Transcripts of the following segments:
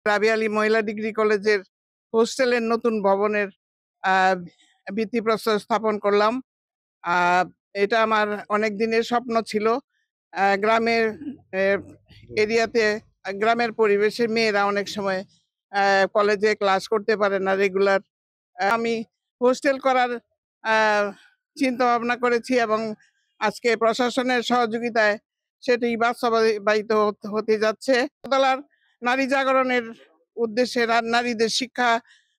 রাবি আলী মহিলা ডিগ্রি কলেজের হোস্টেলের নতুন ভবনের আহ, ভিত্তিপ্রস্তর স্থাপন করলাম। আহ, এটা আমার অনেক দিনের স্বপ্ন ছিল। গ্রামের এরিয়াতে, গ্রামের পরিবেশে মেয়েরা অনেক সময় কলেজে ক্লাস করতে পারে না রেগুলার। আমি হোস্টেল করার চিন্তা ভাবনা করেছি এবং আজকে প্রশাসনের সহযোগিতায় সেটি বাস্তবায়িত হতে যাচ্ছে। উপজেলার নারী জাগরণের উদ্দেশ্যে নারীদের শিক্ষা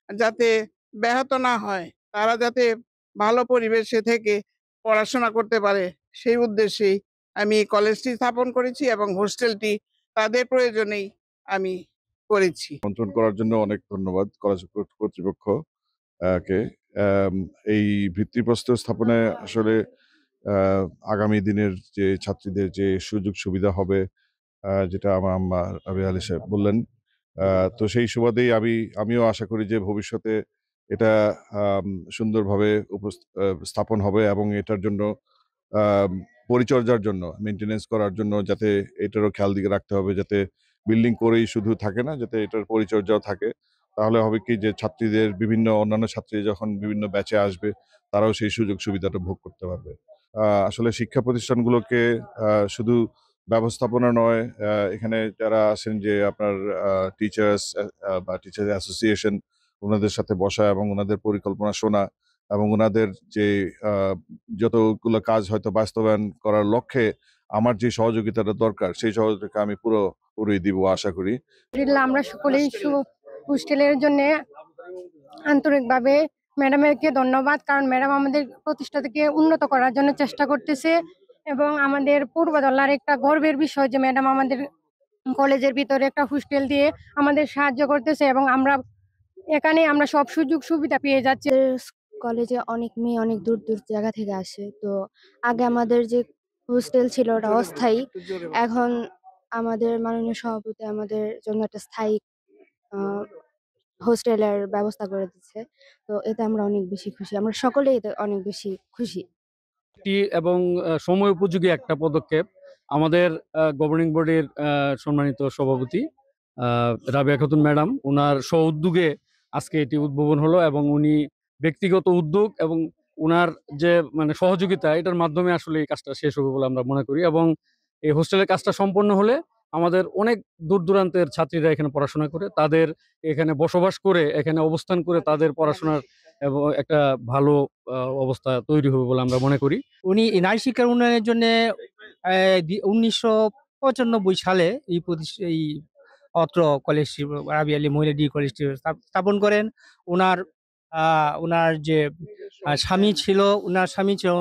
যাতে ব্যাহত না হয়, তারা যাতে ভালো পরিবেশে থেকে পড়াশোনা করতে পারে, সেই উদ্দেশ্যেই আমি কলেজটি স্থাপন করেছি এবং হোস্টেলটি তাদের প্রয়োজনেই আমি করেছি। আমন্ত্রণ করার জন্য অনেক ধন্যবাদ কলেজ কর্তৃপক্ষ কে। এই ভিত্তিপ্রস্তর স্থাপনে আসলে আগামী দিনের যে ছাত্রীদের যে সুযোগ সুবিধা হবে, যেটা আমার আম্মা রাবি আলী সাহেব বললেন, তো সেই সুবাদেই আমিও আশা করি যে ভবিষ্যতে এটা সুন্দরভাবে স্থাপন হবে এবং এটার জন্য পরিচর্যার জন্য, মেনটেনেন্স করার জন্য যাতে এটারও খেয়াল দিকে রাখতে হবে, যাতে বিল্ডিং করেই শুধু থাকে না, যাতে এটার পরিচর্যাও থাকে। তাহলে হবে কি যে ছাত্রীদের অন্যান্য ছাত্রী যখন বিভিন্ন ব্যাচে আসবে, তারাও সেই সুযোগ সুবিধাটা ভোগ করতে পারবে। আসলে শিক্ষা প্রতিষ্ঠানগুলোকে শুধু ব্যবস্থাপনা নয়, এখানে যারা আছেন যে আপনার টিচার্স বা টিচার অ্যাসোসিয়েশন, ওনাদের সাথে বসা এবং ওনাদের পরিকল্পনা শোনা এবং ওনাদের যে যতগুলো কাজ হয়তো বাস্তবায়ন করার লক্ষ্যে আমার যে সহযোগিতাটা দরকার, সেই সহযোগিতা আমি পুরোই দিব আশা করি। আমরা সকলেই হোস্টেলের জন্য আন্তরিকভাবে ম্যাডামকে ধন্যবাদ, কারণ ম্যাডাম আমাদের প্রতিষ্ঠানকে উন্নত করার জন্য চেষ্টা করতেছে এবং আমাদের পূর্বদলার একটা গর্বের বিষয় যে ম্যাডাম আমাদের কলেজের ভিতরে একটা হোস্টেল দিয়ে আমাদের সাহায্য করতেছে এবং আমরা সব সুযোগ সুবিধা পেয়ে যাচ্ছি। কলেজে অনেক মেয়ে অনেক দূর দূর জায়গা থেকে আসে। তো আগে আমাদের যে হোস্টেল ছিল ওটা অস্থায়ী, এখন আমাদের মাননীয় সভাপতি আমাদের জন্য একটা স্থায়ী হোস্টেলের ব্যবস্থা করে দিচ্ছে। তো এতে আমরা অনেক বেশি খুশি, আমরা সকলেই এতে অনেক বেশি খুশি। এবং সময় উপযোগী একটা পদক্ষেপ। আমাদের গভর্নিং বডির সম্মানিত সভাপতি রাবেয়া খাতুন ম্যাডাম, ওনার উদ্যোগে আজকে এটি উদ্বোধন হলো এবং উনি ব্যক্তিগত উদ্যোগ এবং ওনার যে সহযোগিতা, এটার মাধ্যমে আসলে এই কাজটা শেষ হবে বলে আমরা মনে করি। এবং এই হোস্টেলের কাজটা সম্পন্ন হলে আমাদের অনেক দূর দূরান্তের ছাত্রীরা এখানে পড়াশোনা করে, তাদের এখানে বসবাস করে, এখানে অবস্থান করে তাদের পড়াশোনার এবং একটা ভালো অবস্থা তৈরি হবে বলে আমরা মনে করি। উনি নারী শিক্ষার উন্নয়নের জন্য 1995 সালে এই অত্র কলেজটি, রাবি আলী মহিলা ডিগ্রি কলেজটি স্থাপন করেন। ওনার যে স্বামী ছিল,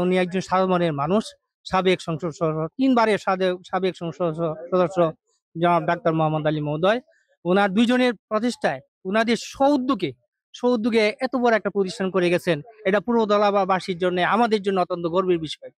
উনি একজন সাধারণ মানুষ, সাবেক সংসদ সদস্য, 3 বারের সাবেক সংসদ সদস্য জনাব ডাক্তার মোহাম্মদ আলী মহোদয়। ওনার দুইজনের প্রচেষ্টায়, ওনাদের সৌদ্যোগে এত বড় একটা প্রতিষ্ঠান করে গেছেন, এটা পূর্বদলাবাসীর জন্য, আমাদের জন্য অত্যন্ত গর্বের বিষয়।